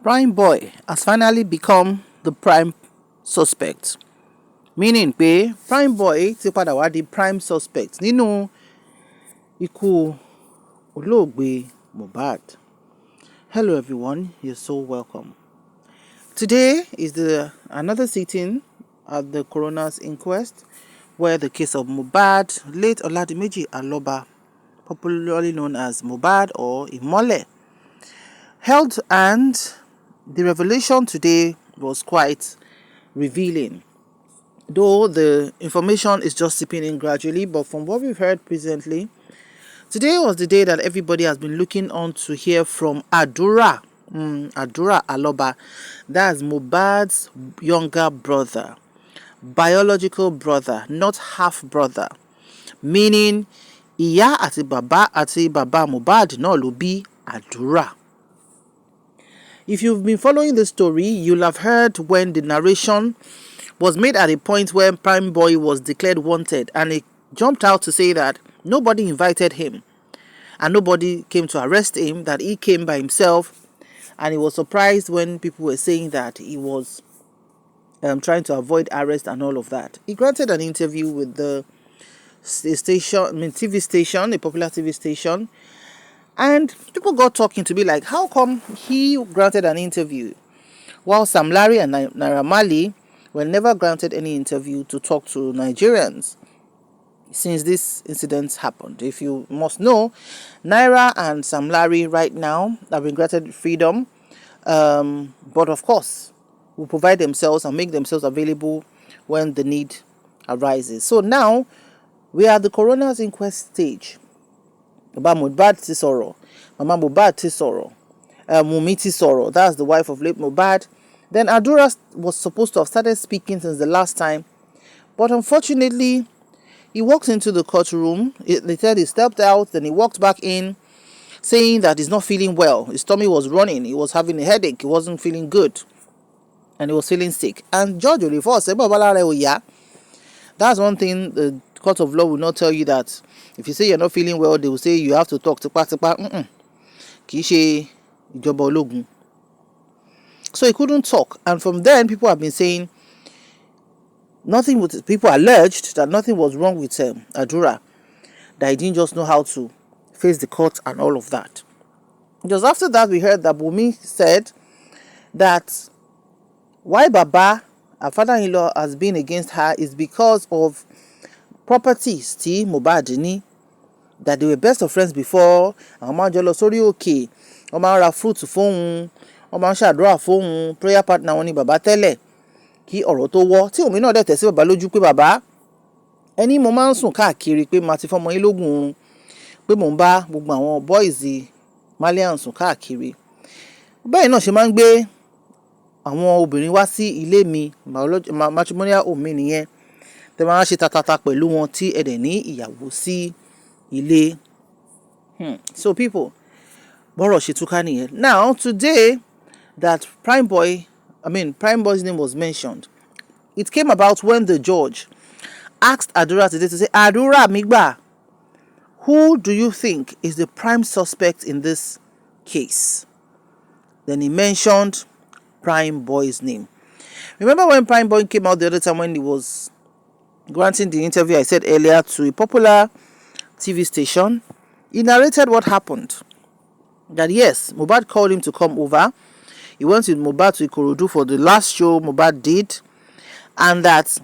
Prime boy has finally become the prime suspect. Meaning pé prime boy ti padà wá di prime suspect nínú ikú olóògbé Mohbad. Hello everyone, you're so welcome. Today is another sitting at the coroner's inquest where the case of Mohbad, late Oladimeji Aloba, popularly known as Mohbad or Imole, held, and the revelation today was quite revealing. Though the information is just seeping in gradually, but from what we've heard presently, today was the day that everybody has been looking on to hear from Adura Aloba. That's Mohbad's younger brother, biological brother, not half brother. Meaning, ìyá àti bàbá Mohbad náà ló bí Adura. If you've been following the story, you'll have heard when the narration was made at a point where Prime Boy was declared wanted, and he jumped out to say that nobody invited him and nobody came to arrest him, that he came by himself, and he was surprised when people were saying that he was trying to avoid arrest and all of that. He granted an interview with the TV station, a popular TV station, and people got talking to be like, how come he granted an interview while Sam Larry and Naira Marley were never granted any interview to talk to Nigerians since this incident happened? If you must know, Naira and Sam Larry right now have been granted freedom, but of course will provide themselves and make themselves available when the need arises. So now we are at the coroner's inquest stage. Baba Mohbad ti sọ̀rọ̀, Mama Mohbad ti sọ̀rọ̀, Wunmi ti sọ̀rọ̀, that's the wife of late Mohbad. Then Adura was supposed to have started speaking since the last time, but unfortunately, he walked into the courtroom. They said he stepped out, then he walked back in, saying that he's not feeling well. His tummy was running, he was having a headache, he wasn't feeling good, and he was feeling sick. And Judge Olifo said, that's one thing the court of law will not tell you, that if you say you're not feeling well, they will say you have to talk to kì í ṣe ìjọba ológun. So he couldn't talk, and from then people have been saying people alleged that nothing was wrong with Adura, that he didn't just know how to face the court and all of that. Just after that, we heard that Wunmi said that why Baba, her father-in-law, has been against her is because of properties tí Mohbad ní, that they were best of friends before. Àwọn máa ń jọ lọ sórí òkè, wọ́n máa ń ra fruit fóun, wọ́n máa ń ṣàdúrà fóun, prayer partner wọn ni bàbá tẹ́lẹ̀ kí ọ̀rọ̀ tó wọ́. Tí Wunmi náà dẹ̀ tẹ̀ sí bàbá lójú pé bàbá, ẹni mo máa ń sùn káàkiri pé màá ti fọmọ yín lógún oorun, pé mò ń bá gbogbo àwọn boys malian sùn káàkiri. Bẹ́ẹ̀ náà ṣe máa ń gbé àwọn obìnrin wá sí ilé mi, matrimonial home mi nìyẹn, tẹ́ máa ṣe tatata pẹ̀lú wọn tí ẹ dẹ̀ ní ìyàwó sí ilé. So people, bọ́rọ̀ ṣe túká nìyẹn. Now today that Prime Boy's name was mentioned, it came about when the judge asked Adura today to say, Adura Migba, who do you think is the prime suspect in this case? Then he mentioned Prime Boy's name. Remember when Prime Boy came out the other time when he was granting the interview I said earlier to a popular TV station? He narrated what happened. That yes, Mohbad called him to come over. He went with Mohbad to Ikorodu for the last show Mohbad did, and that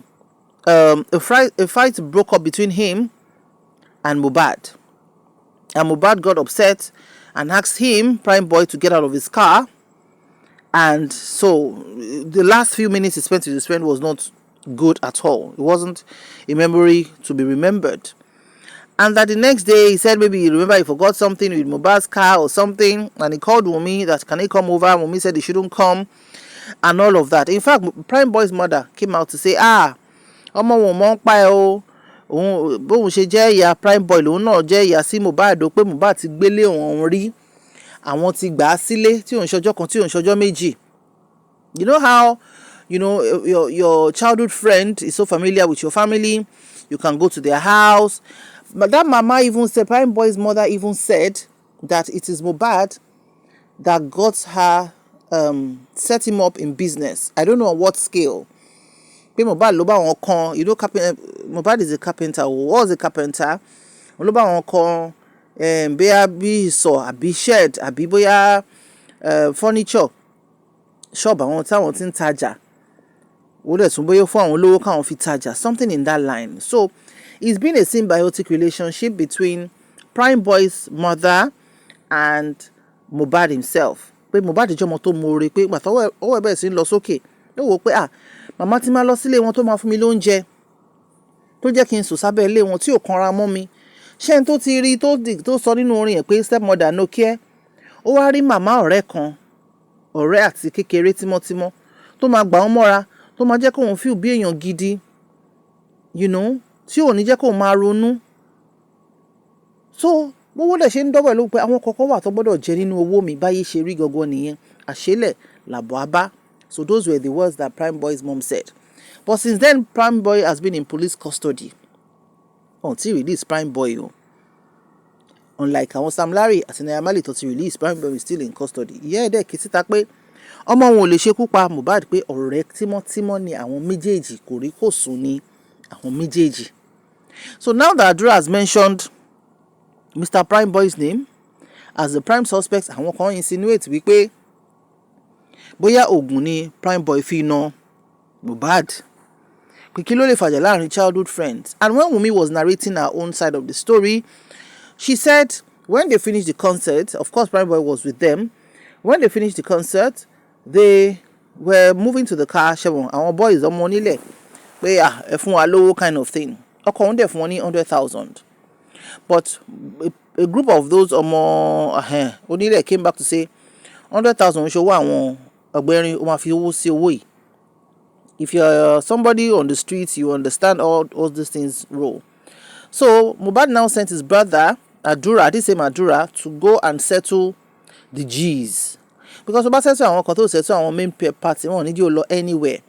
a fight broke up between him and Mohbad. And Mohbad got upset and asked him, Prime Boy, to get out of his car. And so the last few minutes he spent with his friend was not good at all. It wasn't a memory to be remembered. And that the next day he said maybe he forgot something with Mohbad's car or something, and he called Wunmi that can he come over. Wunmi said he shouldn't come and all of that. In fact, Prime Boy's mother came out to say, ọmọ wọn mọ̀ ń pa ẹ́ o, bóun ṣe jẹ́ ìyá Prime Boy lòun náà jẹ́ ìyá sí Mohbad, pé Mohbad ti gbélé òun rí, àwọn ti gbà á sílé tí òun ṣọjọ́ kan tí òun ṣọjọ́ méjì. You know how your childhood friend is so familiar with your family, you can go to their house. But that mama even said, Prime Boy's mother even said that it is Mohbad that got her set him up in business. I don't know on what scale. Pé Mohbad ló bá wọn kan, you know, Mohbad is a carpenter, or was a carpenter. Ló bá wọn kan bóyá bí ìsọ̀ àbí shed àbí bóyá furniture shop àwọn táwọn tí ń tajà. Ó dẹ̀ tún bóyá fún àwọn olówó káwọn fi tajà, something in that line. So it's been a symbiotic relationship between Prime Boy's mother and Mohbad himself. Pé Mohbad jẹ́ ọmọ tó mọ̀ọ́re pé ìgbà tọ́wọ́ ẹ̀ bẹ̀rẹ̀ sí ń lọ sókè ló wò pé màmá tí máa lọ sílé wọn tó máa fún mi lóúnjẹ tó jẹ́ kí n sùn sábẹ́ ilé wọn tí ò kanra mọ́ mi. Ṣé n tó ti rí tó sọ nínú orin ẹ̀ pé stepmother no care, ó wá rí màmá ọ̀rẹ́ kan, ọ̀rẹ́ àti kékeré tímọ́tímọ́ tó máa gbà wọ́n mọ́ra, tó máa jẹ́ kóun feel bí èèyàn gidi, you know, tí ò ní jẹ́ kóun máa ronú. So gbogbo dẹ̀ ṣe ń dọ́gbẹ̀ ló pé àwọn kọ̀ọ̀kan wà tó gbọ́dọ̀ jẹ nínú owó mi, báyé ṣe rí gangan nìyẹn, àṣélẹ̀ làbọ̀ abá. So those were the words that Prime Boy's mom said. But since then, Prime Boy has been in police custody until release Prime Boy. Unlike àwọn Sam Larry àti Naira Marley tó ti release, Prime Boy is still in custody. Ìyá ẹ̀dẹ̀ kì í síta pé ọmọ wọn ò lè ṣekú pa Mohbad, pé ọ̀rẹ́ tímọ́tímọ́ ni àwọn méjèèjì, kò rí kò sùn ni àwọn méjèèjì. So now that Adura has mentioned Mr. Prime Boy's name as the prime suspect, àwọn kan insinuate wípé bóyá oògùn ni Prime Boy fi na Mohbad, pé kí ló lè fàjà láàrin childhood friends. And when Wunmi was narrating her own side of the story, she said when they finished the concert, of course Prime Boy was with them, when they finished the concert, they were moving to the car, àwọn boys ọmọ onílẹ̀ pé ẹ fún wa lówó kind of thing. Ọkọ òun dẹ̀ fún wọn ní 100,000. But a group of those ọmọ onílẹ̀ came back to say 100,000 ṣòwò àwọn ọ̀gbẹ́rin, ó máa fi owó sí owó yìí. If you're somebody on the streets, you understand all these things roll. So Mohbad now sent his brother Adura, this same Adura, to go and settle the G's. Because Mohbad settle àwọn kan tó settle àwọn main party, wọn ò ní jẹ́ ó lọ anywhere.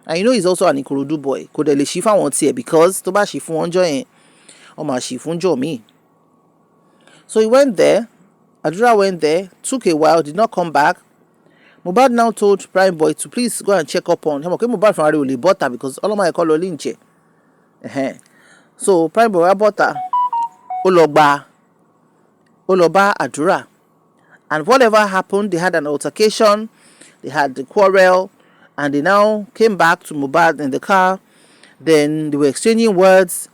And you know he's also an Ikorodu boy. Kò dẹ̀ lè ṣí fáwọn tiẹ̀, because tó bá ṣí fún wọn jọ yẹn, ó máa ṣí fún jọ míì. So he went there. Adura went there, took a while, did not come back. Mohbad now told Prime Boy to please go and check up on him. Okay, Mohbad from Ari butter because all of my call Olinche. So Prime Boy butter Oloba Adura. And whatever happened, they had an altercation, they had the quarrel, and they now came back to Mohbad in the car. Then they were exchanging words,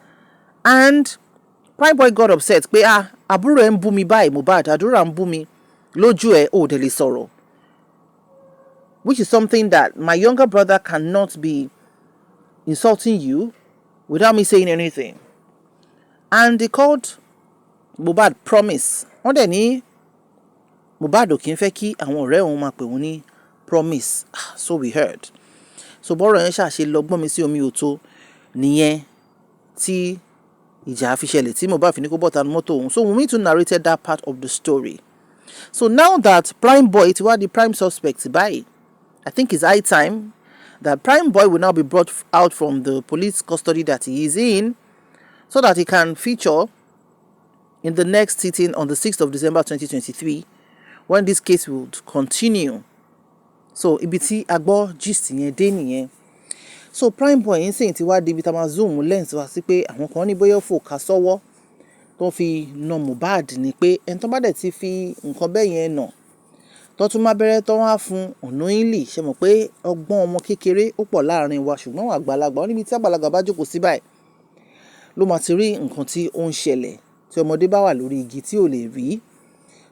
and Prime Boy got upset. Pé àbúrò ẹ̀ ń bú mi báyìí, Mohbad, Adura ń bú mi lójú ẹ̀, ó dẹ̀ lè sọ̀rọ̀. Which is something that my younger brother cannot be insulting you without me saying anything. And they called Mohbad promise. Wọ́n dẹ̀ ní Mohbad ò kí ń fẹ́ kí àwọn ọ̀rẹ́ òun máa pè wọ́n ní promise. So we heard. So bọ́rọ̀ yẹn ṣàṣe lọ́gbọ́n mi sí omi òtó nìyẹn tí ìjà fi ṣẹlẹ̀ tí Mohbad fi ní kó bọ́ta mọ́tò òun. So Wunmi too narrated that part of the story. So now that Prime Boy ti wá di prime suspect báyìí, I think it's high time that Prime Boy will now be brought out from the police custody that he is in, so that he can feature in the next sitting on the 6th of December 2023, when this case will continue. So ibi tí agbọ́ gist yẹn dé nìyẹn. So Prime Boy ń sìn tí wá di ibi tá máa zoom lens wá sí pé àwọn kan ní bóyá fò ká sọ́wọ́ tó fi na Mohbad, ni pé ẹni tó bá dẹ̀ ti fi nǹkan bẹ́ẹ̀ yẹn nà tó tún máa bẹ̀rẹ̀ tó wá fún ọ̀nà ìlì, ṣe mọ̀ pé ọgbọ́n ọmọ kékeré ó pọ̀ láàrin wa, ṣùgbọ́n àwọn àgbàlagbà wọn níbi tí àgbàlagbà bá jókòó sí báyìí ló máa ti rí nǹkan tí ó ń ṣẹlẹ̀ tí ọmọdé bá wà lórí igi tí ò lè rí.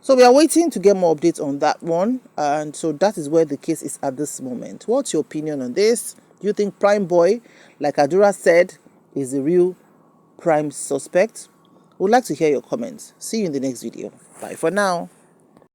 So we are waiting to get more updates on that one, and so that is where the case is at this moment. What's your opinion on this? Do you think Prime Boy, like Adura said, is the real prime suspect? We'd like to hear your comments. See you in the next video. Bye for now.